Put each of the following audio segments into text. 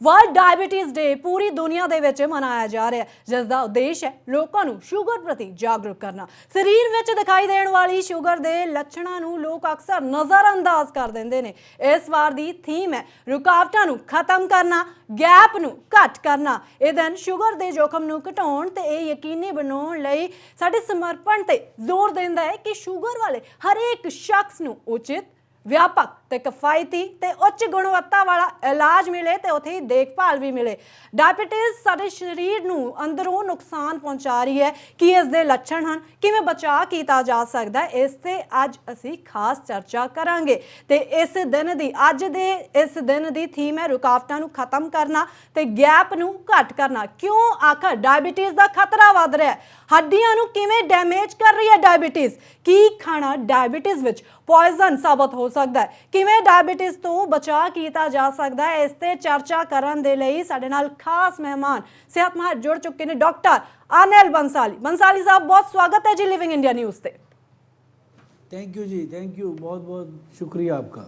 World diabetes day पूरी दुनिया ਦੇ ਵਿੱਚ ਮਨਾਇਆ ਜਾ ਰਿਹਾ ਹੈ, ਜਿਸ ਦਾ ਉਦੇਸ਼ ਹੈ ਲੋਕਾਂ ਨੂੰ ਸ਼ੂਗਰ ਪ੍ਰਤੀ ਜਾਗਰੂਕ ਕਰਨਾ। ਸਰੀਰ ਵਿੱਚ ਦਿਖਾਈ ਦੇਣ ਵਾਲੀ ਸ਼ੂਗਰ ਦੇ ਲੱਛਣਾਂ ਨੂੰ ਲੋਕ ਅਕਸਰ ਨਜ਼ਰਅੰਦਾਜ਼ ਕਰ ਦਿੰਦੇ ਨੇ। ਇਸ ਵਾਰ ਦੀ ਥੀਮ ਹੈ ਰੁਕਾਵਟਾਂ ਨੂੰ ਖਤਮ ਕਰਨਾ, ਗੈਪ ਨੂੰ ਘੱਟ ਕਰਨਾ। ਇਹ ਦਿਨ ਸ਼ੂਗਰ ਦੇ जोखम ਨੂੰ ਘਟਾਉਣ ਤੇ ਇਹ ਯਕੀਨੀ ਬਣਾਉਣ ਲਈ ਸਾਡੇ ਸਮਰਪਣ ਤੇ ਜ਼ੋਰ ਦਿੰਦਾ ਹੈ ਕਿ ਸ਼ੂਗਰ ਵਾਲੇ ਹਰੇਕ ਸ਼ਖਸ ਨੂੰ ਉਚਿਤ, व्यापक ते किफायती ते उच्च गुणवत्ता वाला इलाज मिले ते उत्थे ही देखभाल भी मिले। डायबिटीज़ साडे शरीर नूं अंदरों नुकसान पहुंचा रही है कि इस दे लक्षण हैं, किवें बचाव किया जा सकता है, इस ते अज असीं खास चर्चा करांगे। ते इस दिन दी थीम है रुकावटां नूं खत्म करना ते गैप नूं घट करना। क्यों आखिर डायबिटीज़ दा खतरा वध रहा है, हड्डियां नूं किवें डैमेज कर रही है डायबिटीज़, की खाना डायबिटीज़ विच पॉइजन साबित हो सकता है, किवें डायबिटीज़ तो बचाव किया जा सकता है। इस ते चर्चा करन दे लई साडे नाल खास मेहमान सेहत माहिर जुड़ चुके हैं डॉक्टर अनिल बंसाली साहब, बहुत स्वागत है जी लिविंग इंडिया न्यूज़ ते। थैंक यू जी, थैंक यू, बहुत बहुत शुक्रिया आपका।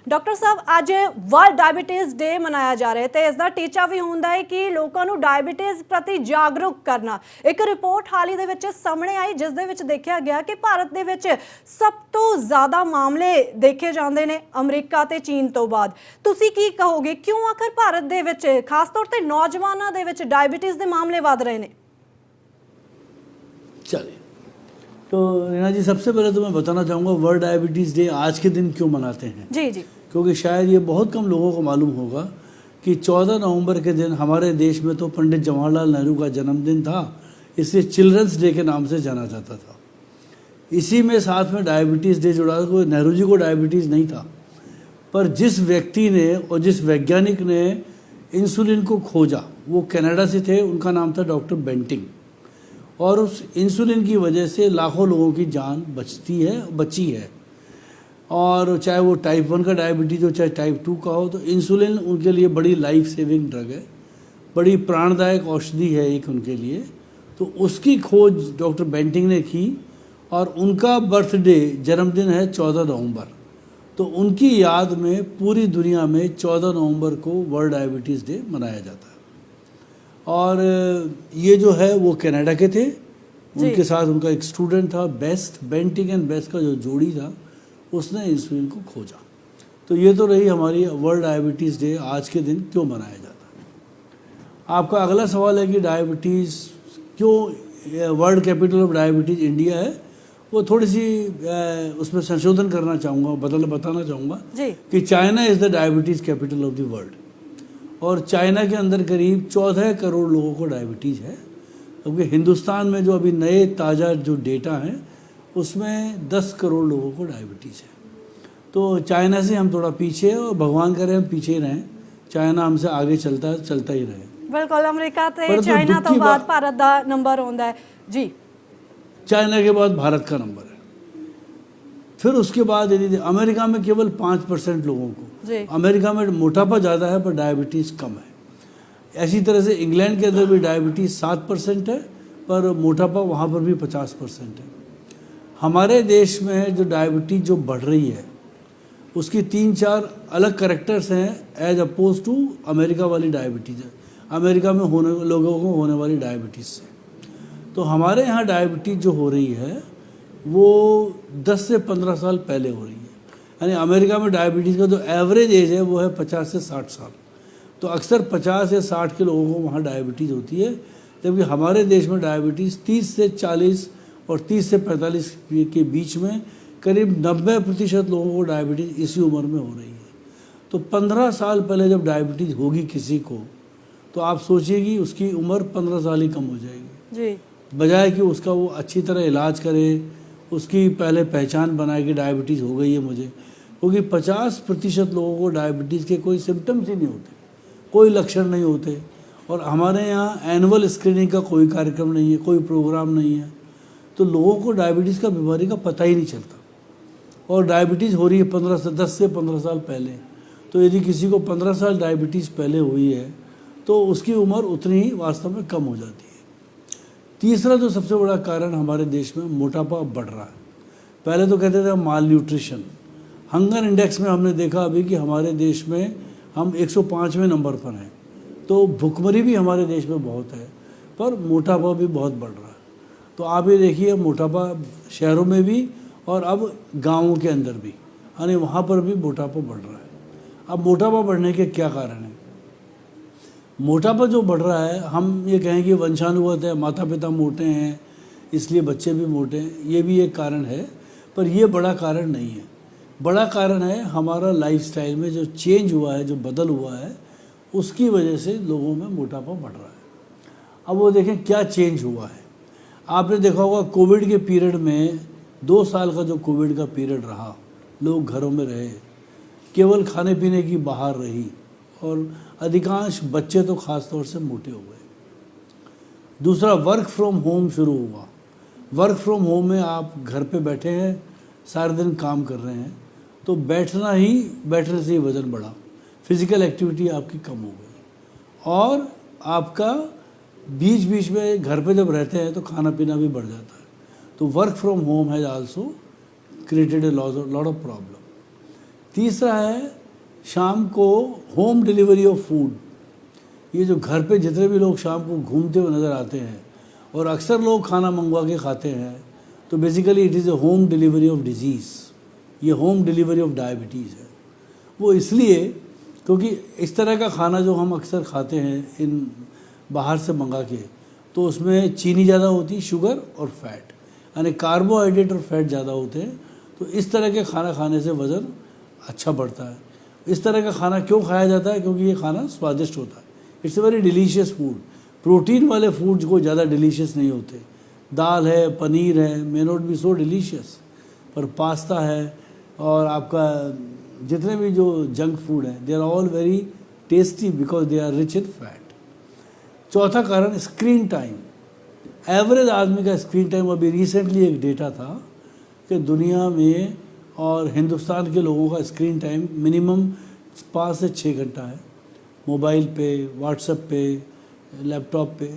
डॉक्टर साहब, अज वर्ल्ड डायबिटीज़ डे मनाया जा रहा है तो इसका टीचा भी होंदा है कि लोगों को डायबिटीज़ प्रति जागरूक करना। एक रिपोर्ट हाल ही दे विच सामने आई जिस दे विच देखा गया कि भारत दे विच सब तो ज़्यादा मामले देखे जाते हैं अमरीका ते चीन तो बाद। तुसी की कहोगे, क्यों आखिर भारत दे विच खास तौर पर नौजवानों दे विच डायबिटीज़ के मामले वध रहे हैं? चलिए, तो रीना जी, सबसे पहले तो मैं बताना चाहूँगा वर्ल्ड डायबिटीज़ डे आज के दिन क्यों मनाते हैं। जी जी। क्योंकि शायद ये बहुत कम लोगों को मालूम होगा कि 14 नवंबर के दिन हमारे देश में तो पंडित जवाहरलाल नेहरू का जन्मदिन था, इसे चिल्ड्रंस डे के नाम से जाना जाता था। इसी में साथ में डायबिटीज़ डे जुड़ा, कोई नेहरू जी को डायबिटीज़ नहीं था, पर जिस व्यक्ति ने और जिस वैज्ञानिक ने इंसुलिन को खोजा वो कनाडा से थे, उनका नाम था डॉक्टर बेंटिंग। और उस इंसुलिन की वजह से लाखों लोगों की जान बची है। और चाहे वो टाइप 1 का डायबिटीज़ हो चाहे टाइप 2 का हो, तो इंसुलिन उनके लिए बड़ी लाइफ सेविंग ड्रग है, बड़ी प्राणदायक औषधि है एक उनके लिए। तो उसकी खोज डॉक्टर बेंटिंग ने की और उनका बर्थडे जन्मदिन है 14 नवंबर। तो उनकी याद में पूरी दुनिया में 14 नवंबर को वर्ल्ड डायबिटीज़ डे मनाया जाता है। और ये जो है वो कनाडा के थे, उनके साथ उनका एक स्टूडेंट था बेस्ट, बेंटिंग एंड बेस्ट का जो जोड़ी था उसने इंसुलिन को खोजा। तो ये तो रही हमारी वर्ल्ड डायबिटीज़ डे आज के दिन क्यों मनाया जाता है। आपका अगला सवाल है कि डायबिटीज़ क्यों world capital of diabetes India है, वो थोड़ी सी उसमें संशोधन करना चाहूँगा, बताना चाहूँगा कि China is the diabetes capital of the world. और चाइना के अंदर करीब 14 करोड़ लोगों को डायबिटीज़ है, क्योंकि हिंदुस्तान में जो अभी नए ताज़ा जो डेटा हैं उसमें 10 करोड़ लोगों को डायबिटीज़ है। तो चाइना से हम थोड़ा पीछे हैं और भगवान करे हम पीछे ही रहें, चाइना हमसे आगे चलता ही रहे। बिल्कुल, अमेरिका ते चाइना तो बाद भारत का नंबर होता है जी, चाइना के बाद भारत का नंबर है। फिर उसके बाद यदि अमेरिका में केवल 5% लोगों को, अमेरिका में मोटापा ज़्यादा है पर डायबिटीज़ कम है। ऐसी तरह से इंग्लैंड के अंदर भी डायबिटीज़ 7% है पर मोटापा वहाँ पर भी 50% है। हमारे देश में जो डायबिटीज़ जो बढ़ रही है उसकी 3-4 अलग करैक्टर्स हैं एज अपोज टू अमेरिका वाली डायबिटीज़ है, अमेरिका में लोगों को होने वाली डायबिटीज़ से। तो हमारे यहाँ डायबिटीज़ जो हो रही है वो 10 से 15 साल पहले हो रही है। यानी अमेरिका में डायबिटीज़ का जो एवरेज एज है वो है 50 से 60 साल। तो अक्सर 50 या 60 के लोगों को वहाँ डायबिटीज़ होती है, जबकि हमारे देश में डायबिटीज़ 30 से 40 और 30 से 45 के बीच में करीब 90% लोगों को डायबिटीज़ इसी उम्र में हो रही है। तो 15 साल पहले जब डायबिटीज़ होगी किसी को, तो आप सोचिए कि उसकी उम्र 15 साल ही कम हो जाएगी जी। बजाय कि उसका वो अच्छी तरह इलाज करे, उसकी पहले पहचान बनाए कि डायबिटीज़ हो गई है मुझे, क्योंकि 50% लोगों को डायबिटीज़ के कोई सिम्टम्स ही नहीं होते, कोई लक्षण नहीं होते। और हमारे यहाँ एनुअल स्क्रीनिंग का कोई कार्यक्रम नहीं है, कोई प्रोग्राम नहीं है, तो लोगों को डायबिटीज़ का बीमारी का पता ही नहीं चलता। और डायबिटीज़ हो रही है 10 से 15 साल पहले। तो यदि किसी को 15 साल डायबिटीज़ पहले हुई है तो उसकी उम्र उतनी ही वास्तव में कम हो जाती है। तीसरा जो सबसे बड़ा कारण हमारे देश में मोटापा बढ़ रहा है। पहले तो कहते थे माल न्यूट्रिशन, हंगर इंडेक्स में हमने देखा अभी कि हमारे देश में हम 105वें नंबर पर हैं। तो भुखमरी भी हमारे देश में बहुत है, पर मोटापा भी बहुत बढ़ रहा है। तो आप ये देखिए, मोटापा शहरों में भी और अब गाँवों के अंदर भी, यानी वहाँ पर भी मोटापा बढ़ रहा है। अब मोटापा बढ़ने के क्या कारण हैं? मोटापा जो बढ़ रहा है, हम ये कहें कि वंशानुगत है, माता पिता मोटे हैं इसलिए बच्चे भी मोटे हैं, ये भी एक कारण है, पर ये बड़ा कारण नहीं है। बड़ा कारण है हमारा लाइफस्टाइल में जो चेंज हुआ है, जो बदल हुआ है, उसकी वजह से लोगों में मोटापा बढ़ रहा है। अब वो देखें क्या चेंज हुआ है। आपने देखा होगा कोविड के पीरियड में, 2 साल का जो कोविड का पीरियड रहा, लोग घरों में रहे, केवल खाने पीने की बाहर रही, और अधिकांश बच्चे तो ख़ास तौर से मोटे हो गए। दूसरा, वर्क फ्रॉम होम शुरू हुआ। वर्क फ्रॉम होम में आप घर पे बैठे हैं, सारे दिन काम कर रहे हैं, तो बैठने से ही वज़न बढ़ा, फिज़िकल एक्टिविटी आपकी कम हो गई, और आपका बीच बीच में घर पे जब रहते हैं तो खाना पीना भी बढ़ जाता है। तो work from home has also created a lot of problem. तीसरा है, शाम को होम डिलीवरी ऑफ फूड। ये जो घर पे जितने भी लोग शाम को घूमते हुए नज़र आते हैं, और अक्सर लोग खाना मंगवा के खाते हैं, तो basically it is a home delivery of disease. ये होम डिलीवरी ऑफ डायबिटीज़ है। वो इसलिए क्योंकि इस तरह का खाना जो हम अक्सर खाते हैं इन बाहर से मंगा के, तो उसमें चीनी ज़्यादा होती है, शुगर और फैट, यानी कार्बोहाइड्रेट और फैट ज़्यादा होते हैं। तो इस तरह के खाना खाने से वज़न अच्छा बढ़ता है। इस तरह का खाना क्यों खाया जाता है? क्योंकि ये खाना स्वादिष्ट होता है। It's a very delicious food. Protein वाले फूड को ज़्यादा डिलीशियस नहीं होते। दाल है, पनीर है, may not be so delicious, पर पास्ता है और आपका जितने भी जो जंक फूड है, they are all very tasty because they are rich in fat. चौथा कारण, स्क्रीन टाइम। एवरेज आदमी का स्क्रीन टाइम, अभी रिसेंटली एक डेटा था कि दुनिया में और हिंदुस्तान के लोगों का स्क्रीन टाइम मिनिमम 5 से 6 घंटा है। मोबाइल पे, व्हाट्सएप पे, लैपटॉप पे,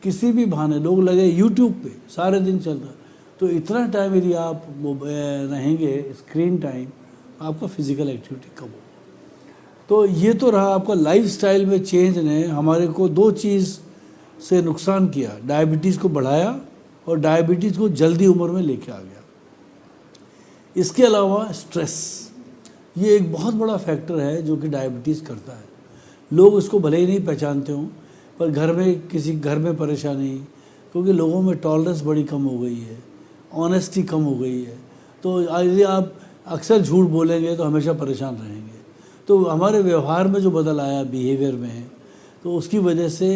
किसी भी बहाने लोग लगे, यूट्यूब पे सारे दिन चल रहा है। तो इतना टाइम यदि आप रहेंगे स्क्रीन टाइम, आपका फिज़िकल एक्टिविटी कम हो। तो ये तो रहा आपका लाइफस्टाइल में चेंज ने हमारे को 2 चीज़ से नुकसान किया। डायबिटीज़ को बढ़ाया और डायबिटीज़ को जल्दी उम्र में लेके आ गया। इसके अलावा स्ट्रेस, ये एक बहुत बड़ा फैक्टर है जो कि डायबिटीज़ करता है। लोग इसको भले ही नहीं पहचानते हों, पर घर में परेशानी, क्योंकि लोगों में टॉलरेंस बड़ी कम हो गई है, ऑनेस्टी कम हो गई है। तो यदि आप अक्सर झूठ बोलेंगे तो हमेशा परेशान रहेंगे। तो हमारे व्यवहार में जो बदल आया, बिहेवियर में, तो उसकी वजह से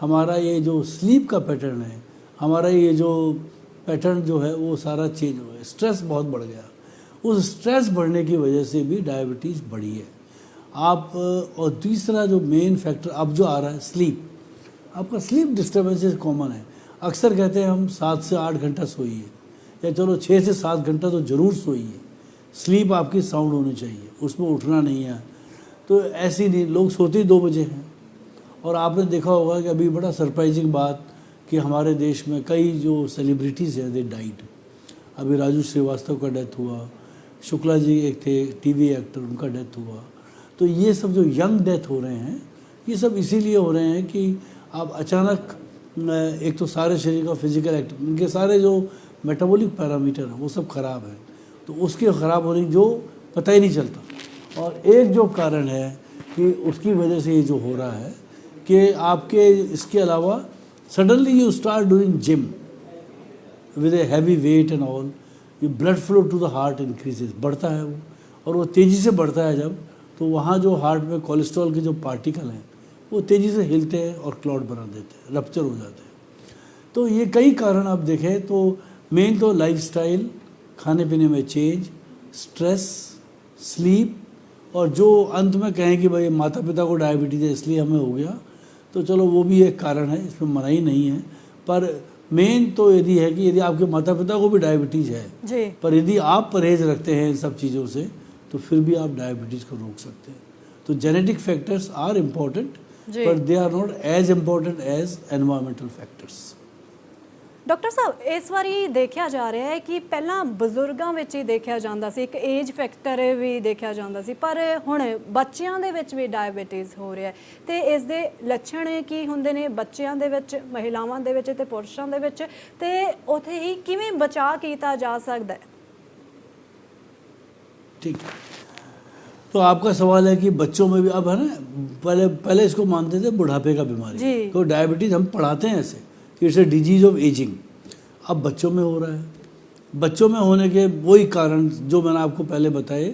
हमारा ये जो स्लीप का पैटर्न है, हमारा ये जो पैटर्न जो है वो सारा चेंज हो गया। स्ट्रेस बहुत बढ़ गया। उस स्ट्रेस बढ़ने की वजह से भी डायबिटीज़ बढ़ी है। आप और तीसरा जो मेन फैक्टर अब जो आ रहा है, स्लीप। आपका स्लीप डिस्टर्बेंसेस कॉमन है। अक्सर कहते हैं हम 7 से 8 घंटा सोइए, या चलो 6 से 7 घंटा तो ज़रूर सोइए। स्लीप आपकी साउंड होनी चाहिए, उसमें उठना नहीं है। तो ऐसी नहीं, लोग सोते ही 2 बजे हैं। और आपने देखा होगा कि अभी बड़ा सरप्राइजिंग बात कि हमारे देश में कई जो सेलिब्रिटीज़ हैं, दे डाइड। अभी राजू श्रीवास्तव का डेथ हुआ, शुक्ला जी एक थे टीवी एक्टर, उनका डेथ हुआ। तो ये सब जो यंग डेथ हो रहे हैं, ये सब इसीलिए हो रहे हैं कि आप अचानक, एक तो सारे शरीर का फिजिकल एक्टिव, उनके सारे जो मेटाबॉलिक पैरामीटर हैं वो सब ख़राब हैं, तो उसके ख़राब होने जो पता ही नहीं चलता। और एक जो कारण है कि उसकी वजह से ये जो हो रहा है कि आपके इसके अलावा suddenly you start doing gym with a heavy weight and all, ये blood flow to the heart increases, बढ़ता है वो, और वो तेज़ी से बढ़ता है जब, तो वहाँ जो हार्ट में कोलेस्ट्रॉल के जो पार्टिकल हैं वो तेज़ी से हिलते हैं और क्लॉट बना देते हैं, रप्चर हो जाते हैं। तो ये कई कारण आप देखें तो मेन तो लाइफस्टाइल, खाने पीने में चेंज, स्ट्रेस, स्लीप, और जो अंत में कहें कि भाई माता पिता को डायबिटीज़ है इसलिए हमें हो गया, तो चलो वो भी एक कारण है, इसमें मनाही नहीं है। पर मेन तो यदि है कि यदि आपके माता पिता को भी डायबिटीज़ है जी, पर यदि आप परहेज रखते हैं इन सब चीज़ों से, तो फिर भी आप डायबिटीज़ को रोक सकते हैं। तो जेनेटिक फैक्टर्स आर इम्पॉर्टेंट, जी। but they are not as important as environmental factors. Doctor ਸਾਹਿਬ ਇਸ ਵਾਰੀ ਦੇਖਿਆ ਜਾ ਰਿਹਾ ਹੈ ਕਿ ਪਹਿਲਾਂ ਬਜ਼ੁਰਗਾਂ ਵਿੱਚ ਹੀ ਦੇਖਿਆ ਜਾਂਦਾ ਸੀ, ਇੱਕ ਏਜ ਫੈਕਟਰ ਵੀ ਦੇਖਿਆ ਜਾਂਦਾ ਸੀ, ਪਰ ਹੁਣ ਬੱਚਿਆਂ ਦੇ ਵਿੱਚ ਵੀ ਡਾਇਬੀਟੀਜ਼ ਹੋ ਰਿਹਾ ਹੈ। ਤੇ ਇਸ ਦੇ ਲੱਛਣ ਕੀ ਹੁੰਦੇ ਨੇ ਬੱਚਿਆਂ ਦੇ ਵਿੱਚ, ਮਹਿਲਾਵਾਂ ਦੇ ਵਿੱਚ ਤੇ ਪੁਰਸ਼ਾਂ ਦੇ ਵਿੱਚ, ਤੇ ਉੱਥੇ ਹੀ ਕਿਵੇਂ ਬਚਾਅ ਕੀਤਾ ਜਾ ਸਕਦਾ ਹੈ? ठीक है, तो आपका सवाल है कि बच्चों में भी अब है ना, पहले इसको मानते थे बुढ़ापे का बीमारी, जी। तो डायबिटीज़ हम पढ़ाते हैं ऐसे कि it's a disease of ageing. अब बच्चों में हो रहा है। बच्चों में होने के वही कारण जो मैंने आपको पहले बताए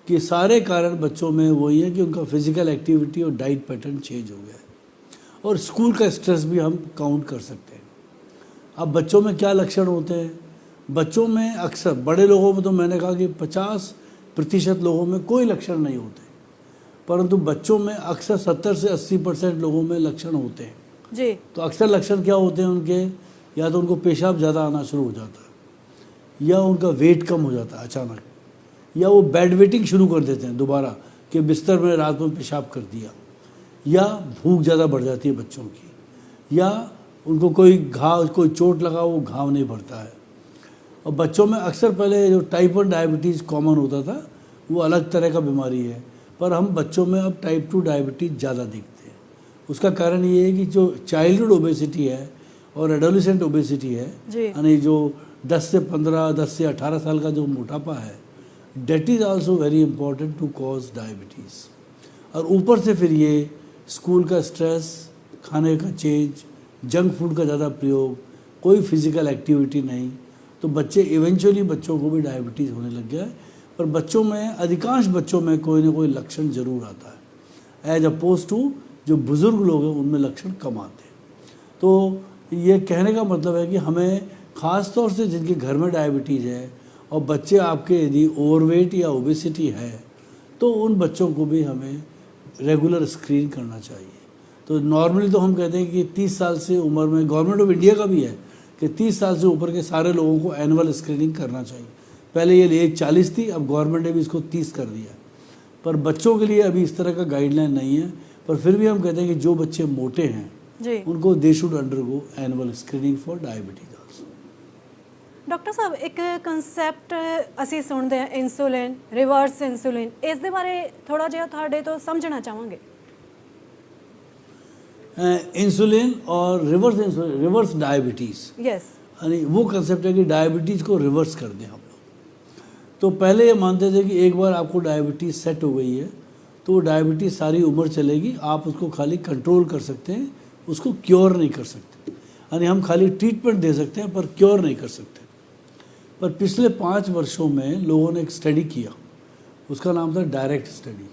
कि सारे कारण बच्चों में वही है कि उनका फिजिकल एक्टिविटी और डाइट पैटर्न चेंज हो गया है, और स्कूल का स्ट्रेस भी हम काउंट कर सकते हैं। अब बच्चों में क्या लक्षण होते हैं? बच्चों में अक्सर, बड़े लोगों में तो मैंने कहा कि 50% लोगों में कोई लक्षण नहीं होते, परंतु बच्चों में अक्सर 70 से 80% लोगों में लक्षण होते हैं जी। तो अक्सर लक्षण क्या होते हैं उनके? या तो उनको पेशाब ज़्यादा आना शुरू हो जाता है, या उनका वेट कम हो जाता है अचानक, या वो बेड वेटिंग शुरू कर देते हैं दोबारा कि बिस्तर में रात में पेशाब कर दिया, या भूख ज़्यादा बढ़ जाती है बच्चों की, या उनको कोई घाव, कोई चोट लगा वो घाव नहीं भरता है। और बच्चों में अक्सर पहले जो टाइप 1 डायबिटीज़ कॉमन होता था वो अलग तरह का बीमारी है, पर हम बच्चों में अब टाइप 2 डायबिटीज़ ज़्यादा देखते हैं। उसका कारण ये है कि जो चाइल्डहुड ओबेसिटी है और एडोलेसेंट ओबेसिटी है, यानी जो 10 से 15, 10 से 18 साल का जो मोटापा है, that is also very important to cause diabetes. और ऊपर से फिर ये स्कूल का स्ट्रेस, खाने का चेंज, जंक फूड का ज़्यादा प्रयोग, कोई फिजिकल एक्टिविटी नहीं, तो बच्चे इवेंचुअली बच्चों को भी डायबिटीज़ होने लग गया है। पर बच्चों में, अधिकांश बच्चों में कोई ना कोई लक्षण ज़रूर आता है, एज अपोज टू जो बुज़ुर्ग लोग हैं उनमें लक्षण कम आते हैं। तो ये कहने का मतलब है कि हमें ख़ास तौर से जिनके घर में डायबिटीज़ है और बच्चे आपके यदि ओवरवेट या ओबेसिटी है, तो उन बच्चों को भी हमें रेगुलर स्क्रीन करना चाहिए। तो नॉर्मली तो हम कहते हैं कि 30 साल से उम्र में, गवर्नमेंट ऑफ इंडिया का भी है कि 30 साल से ऊपर के सारे लोगों को एनुअल स्क्रीनिंग करना चाहिए। पहले ये एज 40 थी, अब गवर्नमेंट ने भी इसको 30 कर दिया, पर बच्चों के लिए अभी इस तरह का गाइडलाइन नहीं है। पर फिर भी हम कहते हैं कि जो बच्चे मोटे हैं जी, उनको they should undergo annual screening for diabetes also. Doctor ਸਾਹਿਬ ਇੱਕ ਕਨਸੈਪਟ ਅਸੀਂ ਸੁਣਦੇ ਹਾਂ, ਇਨਸੂਲਿਨ, ਰਿਵਰਸ ਇਨਸੂਲਿਨ, ਇਸ ਦੇ ਬਾਰੇ ਥੋੜਾ ਜਿਹਾ ਤੁਹਾਡੇ ਤੋਂ ਸਮਝਣਾ ਚਾਹਾਂਗੇ। इंसुलिन और रिवर्स डायबिटीज़, यस, यानी वो कंसेप्ट है कि डायबिटीज़ को रिवर्स कर दें हम लोग। तो पहले ये मानते थे कि एक बार आपको डायबिटीज़ सेट हो गई है तो वो डायबिटीज़ सारी उम्र चलेगी, आप उसको खाली कंट्रोल कर सकते हैं, उसको क्योर नहीं कर सकते। यानी हम खाली ट्रीटमेंट दे सकते हैं पर क्योर नहीं कर सकते। पर पिछले 5 वर्षों में लोगों ने एक स्टडी किया, उसका नाम था डायरेक्ट स्टडी।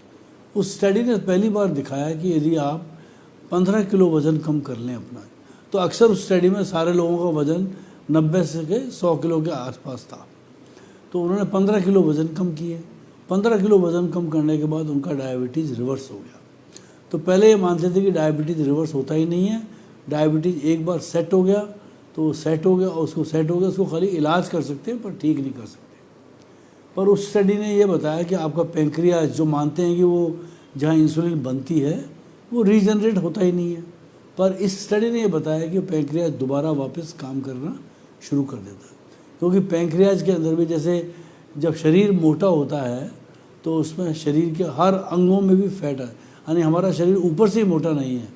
उस स्टडी ने पहली बार दिखाया कि यदि आप 15 किलो वज़न कम कर लें अपना, तो अक्सर उस स्टडी में सारे लोगों का वज़न 90 से 100 किलो के आसपास था। तो उन्होंने 15 किलो वज़न कम किए। 15 किलो वज़न कम करने के बाद उनका डायबिटीज़ रिवर्स हो गया। तो पहले ये मानते थे कि डायबिटीज़ रिवर्स होता ही नहीं है, डायबिटीज़ एक बार सेट हो गया तो सेट हो गया, और उसको सेट हो गया, उसको खाली इलाज कर सकते हैं पर ठीक नहीं कर सकते। पर उस स्टडी ने ये बताया कि आपका पेंक्रियाज, जो मानते हैं कि वो जहाँ इंसुलिन बनती है वो रीजनरेट होता ही नहीं है, पर इस स्टडी ने ये बताया कि पेंक्रियाज दोबारा वापस काम करना शुरू कर देता है। क्योंकि पेंक्रियाज के अंदर भी, जैसे जब शरीर मोटा होता है तो उसमें शरीर के हर अंगों में भी फैट है, यानी हमारा शरीर ऊपर से ही मोटा नहीं है,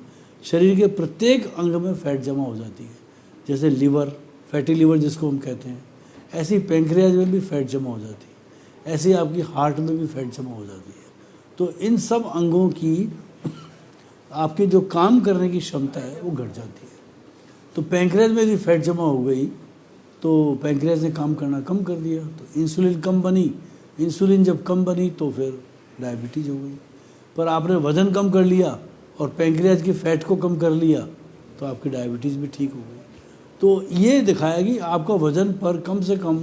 शरीर के प्रत्येक अंग में फैट जमा हो जाती है। जैसे लीवर, फैटी लीवर जिसको हम कहते हैं, ऐसे ही पेंक्रियाज में भी फैट जमा हो जाती है, ऐसे ही आपकी हार्ट में भी फैट जमा हो जाती है। तो इन सब अंगों की आपकी जो काम करने की क्षमता है वो घट जाती है। तो पेंक्रियाज में यदि फैट जमा हो गई तो पेंक्रियाज ने काम करना कम कर दिया, तो इंसुलिन कम बनी। इंसुलिन जब कम बनी तो फिर डायबिटीज़ हो गई। पर आपने वज़न कम कर लिया और पेंक्रियाज की फ़ैट को कम कर लिया तो आपकी डायबिटीज़ भी ठीक हो गई। तो ये दिखाया कि आपका वज़न पर कम से कम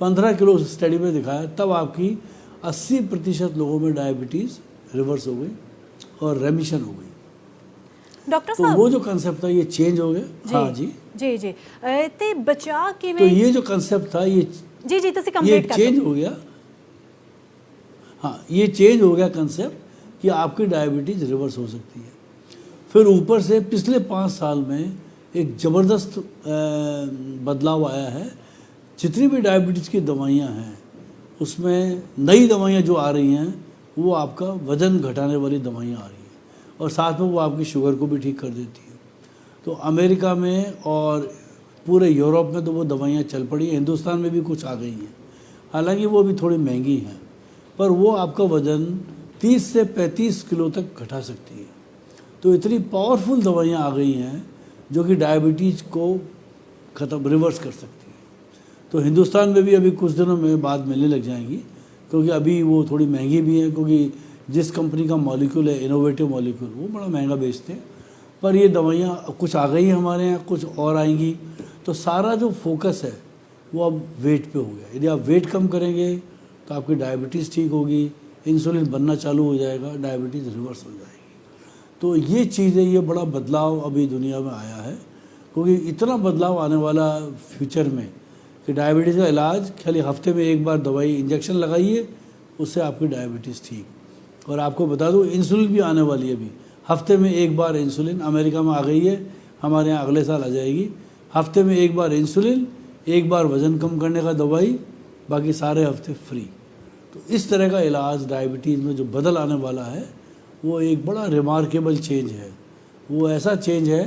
15 किलो स्टडी में दिखाया, तब आपकी 80% लोगों में डायबिटीज़ रिवर्स हो गई और रेमिशन हो गई। डॉक्टर तो साहब, वो जो कंसेप्ट था ये चेंज हो गया। हाँ जी जी जी, ते बचा तो किवें, ये जो कंसेप्ट था ये जी जी तुसी ये कंप्लीट कर चेंज दो। हो गया। हाँ, ये चेंज हो गया कंसेप्ट कि आपकी डायबिटीज़ रिवर्स हो सकती है। फिर ऊपर से पिछले 5 साल में एक ज़बरदस्त बदलाव आया है। जितनी भी डायबिटीज़ की दवाइयाँ हैं उसमें नई दवाइयाँ जो आ रही हैं वो आपका वज़न घटाने वाली दवाइयाँ आ रही हैं और साथ में वो आपकी शुगर को भी ठीक कर देती है। तो अमेरिका में और पूरे यूरोप में तो वो दवाइयाँ चल पड़ी हैं, हिंदुस्तान में भी कुछ आ गई हैं, हालांकि वो भी थोड़ी महंगी हैं, पर वो आपका वज़न 30 से 35 किलो तक घटा सकती है। तो इतनी पावरफुल दवाइयाँ आ गई हैं जो कि डायबिटीज़ को रिवर्स कर सकती है। तो हिंदुस्तान में भी अभी कुछ दिनों में बाद मिलने लग जाएंगी, क्योंकि अभी वो थोड़ी महंगी भी है, क्योंकि जिस कंपनी का मॉलिक्यूल है इनोवेटिव मॉलिक्यूल वो बड़ा महंगा बेचते हैं। पर ये दवाइयाँ कुछ आ गई हैं हमारे यहाँ, कुछ और आएंगी। तो सारा जो फोकस है वो अब वेट पे हो गया। यदि आप वेट कम करेंगे तो आपकी डायबिटीज़ ठीक होगी, इंसुलिन बनना चालू हो जाएगा, डायबिटीज़ रिवर्स हो जाएगी। तो ये चीज़ें, ये बड़ा बदलाव अभी दुनिया में आया है, क्योंकि इतना बदलाव आने वाला फ्यूचर में कि डायबिटीज़ का इलाज खाली हफ्ते में एक बार दवाई इंजेक्शन लगाइए, उससे आपकी डायबिटीज़ ठीक। और आपको बता दूं इंसुलिन भी आने वाली है अभी, हफ्ते में एक बार इंसुलिन। अमेरिका में आ गई है, हमारे यहाँ अगले साल आ जाएगी। हफ्ते में एक बार इंसुलिन, एक बार वज़न कम करने का दवाई, बाकी सारे हफ्ते फ्री। तो इस तरह का इलाज डायबिटीज़ में जो बदल आने वाला है वो एक बड़ा रिमार्केबल चेंज है। वो ऐसा चेंज है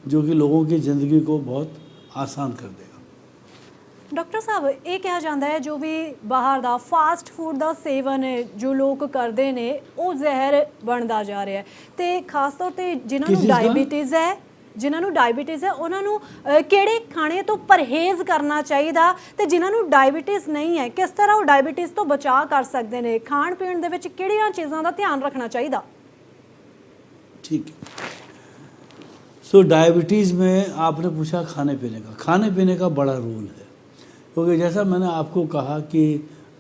जो कि लोगों की ज़िंदगी को बहुत आसान कर देगा। ਡਾਕਟਰ ਸਾਹਿਬ, ਇਹ ਕਿਹਾ ਜਾਂਦਾ ਹੈ ਜੋ ਵੀ ਬਾਹਰ ਦਾ ਫਾਸਟ ਫੂਡ ਦਾ ਸੇਵਨ ਜੋ ਲੋਕ ਕਰਦੇ ਨੇ ਉਹ ਜ਼ਹਿਰ ਬਣਦਾ ਜਾ ਰਿਹਾ ਹੈ, ਤੇ ਖਾਸ ਤੌਰ ਤੇ ਜਿਨ੍ਹਾਂ ਨੂੰ ਡਾਇਬੀਟੀਜ਼ ਹੈ ਉਹਨਾਂ ਨੂੰ ਕਿਹੜੇ ਖਾਣੇ ਤੋਂ ਪਰਹੇਜ਼ ਕਰਨਾ ਚਾਹੀਦਾ, ਤੇ ਜਿਨ੍ਹਾਂ ਨੂੰ ਡਾਇਬੀਟੀਜ਼ ਨਹੀਂ ਹੈ ਕਿਸ ਤਰ੍ਹਾਂ ਉਹ ਡਾਇਬੀਟੀਜ਼ ਤੋਂ ਬਚਾਅ ਕਰ ਸਕਦੇ ਨੇ, ਖਾਣ ਪੀਣ ਦੇ ਵਿੱਚ ਕਿਹੜੀਆਂ ਚੀਜ਼ਾਂ ਦਾ ਧਿਆਨ ਰੱਖਣਾ ਚਾਹੀਦਾ? ठीक है। सो डायबिटीज़ में आपने पूछा खाने पीने का बड़ा रोल है, क्योंकि जैसा मैंने आपको कहा कि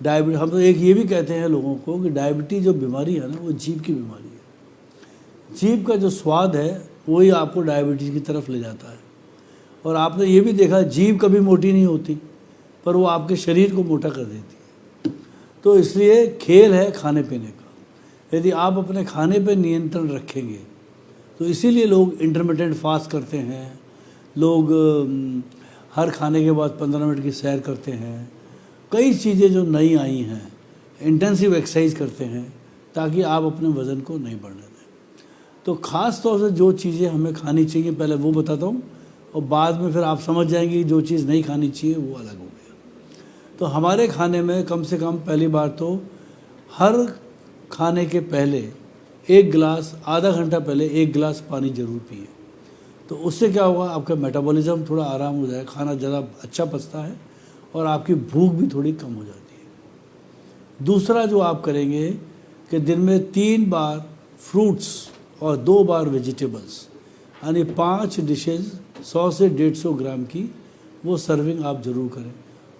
डायबिटीज, हम तो एक ये भी कहते हैं लोगों को कि डायबिटीज़ जो बीमारी है ना वो जीभ की बीमारी है। जीभ का जो स्वाद है वही आपको डायबिटीज़ की तरफ ले जाता है। और आपने ये भी देखा जीभ कभी मोटी नहीं होती, पर वो आपके शरीर को मोटा कर देती है। तो इसलिए खेल है खाने पीने का। यदि आप अपने खाने पर नियंत्रण रखेंगे तो इसीलिए लोग इंटरमिटेंट फास्ट करते हैं, लोग हर खाने के बाद 15 मिनट की सैर करते हैं, कई चीज़ें जो नई आई हैं, इंटेंसिव एक्सरसाइज करते हैं ताकि आप अपने वज़न को नहीं बढ़ने दें। तो ख़ास तौर से जो चीज़ें हमें खानी चाहिए पहले वो बताता हूँ, और बाद में फिर आप समझ जाएंगे कि जो चीज़ नहीं खानी चाहिए वो अलग हो गया। तो हमारे खाने में कम से कम पहली बार तो हर खाने के पहले एक गिलास, आधा घंटा पहले एक गिलास पानी ज़रूर पिए। तो उससे क्या होगा, आपका मेटाबॉलिज्म थोड़ा आराम हो जाएगा, खाना ज़्यादा अच्छा पचता है और आपकी भूख भी थोड़ी कम हो जाती है। दूसरा जो आप करेंगे कि दिन में 3 बार फ्रूट्स और 2 बार वेजिटेबल्स, यानी 5 डिशेज़ 100 से 150 ग्राम की वो सर्विंग आप ज़रूर करें।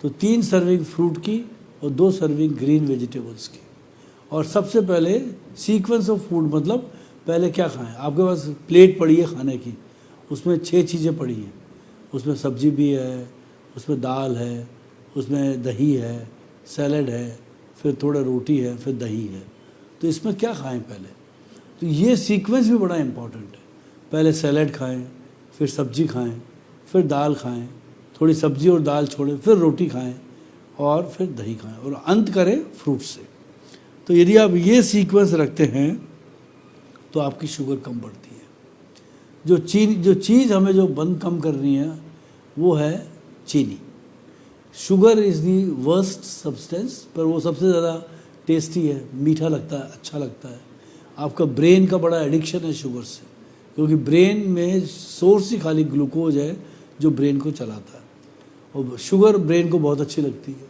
तो 3 सर्विंग फ्रूट की और 2 सर्विंग ग्रीन वेजिटेबल्स की। और सबसे पहले सीक्वेंस ऑफ फूड, मतलब पहले क्या खाएं। आपके पास प्लेट पड़ी है खाने की, उसमें 6 चीज़ें पड़ी हैं, उसमें सब्जी भी है, उसमें दाल है, उसमें दही है, सैलड है, फिर थोड़ा रोटी है, फिर दही है। तो इसमें क्या खाएं पहले, तो ये सीक्वेंस भी बड़ा इम्पॉर्टेंट है। पहले सैलड खाएं, फिर सब्जी खाएं, फिर दाल खाएं, थोड़ी सब्जी और दाल छोड़ें, फिर रोटी खाएं और फिर दही खाएं और अंत करें फ्रूट से। तो यदि आप ये सीक्वेंस रखते हैं तो आपकी शुगर कम बढ़ती है। जो चीज़ हमें जो बंद कम करनी है वो है चीनी। Sugar is the worst substance, पर वो सबसे ज़्यादा टेस्टी है, मीठा लगता है, अच्छा लगता है। आपका ब्रेन का बड़ा एडिक्शन है शुगर से, क्योंकि ब्रेन में सोर्स ही खाली ग्लूकोज है जो ब्रेन को चलाता है, और शुगर ब्रेन को बहुत अच्छी लगती है।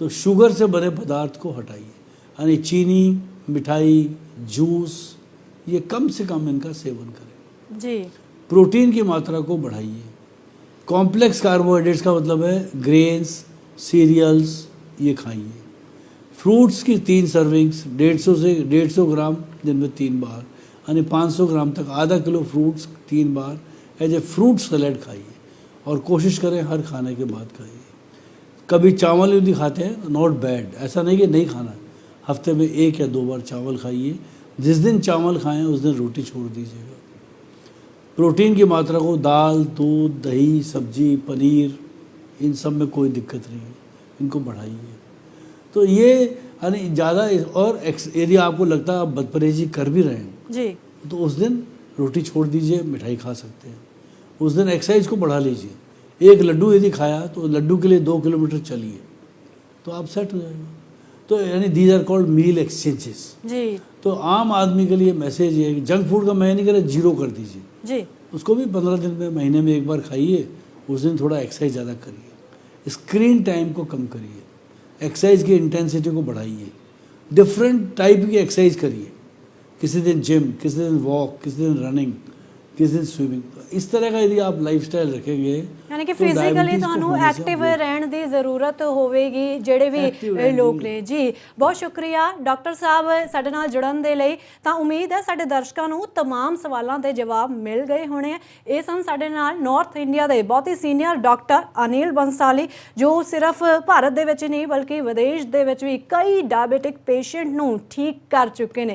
तो शुगर से बने पदार्थ को हटाइए, यानी चीनी, मिठाई, जूस, ये कम से कम इनका सेवन करें जी। प्रोटीन की मात्रा को बढ़ाइए। कॉम्प्लेक्स कार्बोहाइड्रेट्स का मतलब है ग्रेन्स, सीरियल्स, ये खाइए। फ्रूट्स की 3 सर्विंग्स, 150 से 150 ग्राम दिन में 3 बार, यानी 500 ग्राम तक, आधा किलो फ्रूट्स 3 बार एज ए फ्रूट सैलेड खाइए। और कोशिश करें हर खाने के बाद खाइए। कभी चावल यदि खाते हैं नॉट बैड, ऐसा नहीं कि नहीं खाना, हफ्ते में 1 या 2 बार चावल खाइए। जिस दिन चावल खाएं उस दिन रोटी छोड़ दीजिएगा। प्रोटीन की मात्रा को दाल, दूध, दही, सब्जी, पनीर, इन सब में कोई दिक्कत नहीं है, इनको बढ़ाइए। तो ये यानी ज़्यादा, और यदि आपको लगता है आप बदपरहेजी कर भी रहे हैं जी, तो उस दिन रोटी छोड़ दीजिए, मिठाई खा सकते हैं। उस दिन एक्सरसाइज को बढ़ा लीजिए। एक लड्डू यदि खाया तो लड्डू के लिए 2 किलोमीटर चलिए, तो आप सेट हो जाएगा। तो यानी these are called meal exchanges. जी, तो आम आदमी के लिए मैसेज ये है कि जंक फूड का मैं नहीं कह रहा 0 कर दीजिए, जी, उसको भी 15 दिन में, महीने में एक बार खाइए। उस दिन थोड़ा एक्सरसाइज ज़्यादा करिए, स्क्रीन टाइम को कम करिए, एक्सरसाइज की इंटेंसिटी को बढ़ाइए, डिफरेंट टाइप की एक्सरसाइज करिए। किसी दिन जिम, किसी दिन वॉक, किसी दिन रनिंग, किसी दिन स्विमिंग। इस तरह का यदि आप लाइफस्टाइल रखेंगे यानी कि तो ਫਿਜ਼ੀਕਲੀ diabetes को ਤੁਹਾਨੂੰ होने से आप ਐਕਟਿਵ रोक- ਰਹਿਣ ਦੀ ਜ਼ਰੂਰਤ ਹੋਵੇਗੀ ਜਿਹੜੇ Active ਵੀ ਰਹਿਣ ਲੋਕ ਦੀ। ਨੇ ਜੀ। ਬਹੁਤ ਸ਼ੁਕਰੀਆ ਡਾਕਟਰ ਸਾਹਿਬ ਸਾਡੇ ਨਾਲ ਜੁੜਨ ਦੇ ਲਈ। ਤਾਂ ਉਮੀਦ ਹੈ ਸਾਡੇ ਦਰਸ਼ਕਾਂ ਨੂੰ तमाम ਸਵਾਲਾਂ ਦੇ ਜਵਾਬ ਮਿਲ ਗਏ ਹੋਣੇ ਆ। ਇਹ ਸਨ ਸਾਡੇ ਨਾਲ ਨਾਰਥ ਇੰਡੀਆ ਦੇ ਬਹੁਤ ਹੀ ਸੀਨੀਅਰ ਡਾਕਟਰ ਅਨਿਲ ਬੰਸਾਲੀ, ਜੋ ਸਿਰਫ ਭਾਰਤ ਦੇ ਵਿੱਚ ਨਹੀਂ ਬਲਕਿ ਵਿਦੇਸ਼ ਦੇ ਵਿੱਚ ਵੀ ਕਈ ਡਾਇਬੀਟਿਕ ਪੇਸ਼ੈਂਟ ਨੂੰ ਠੀਕ ਕਰ ਚੁੱਕੇ ਨੇ।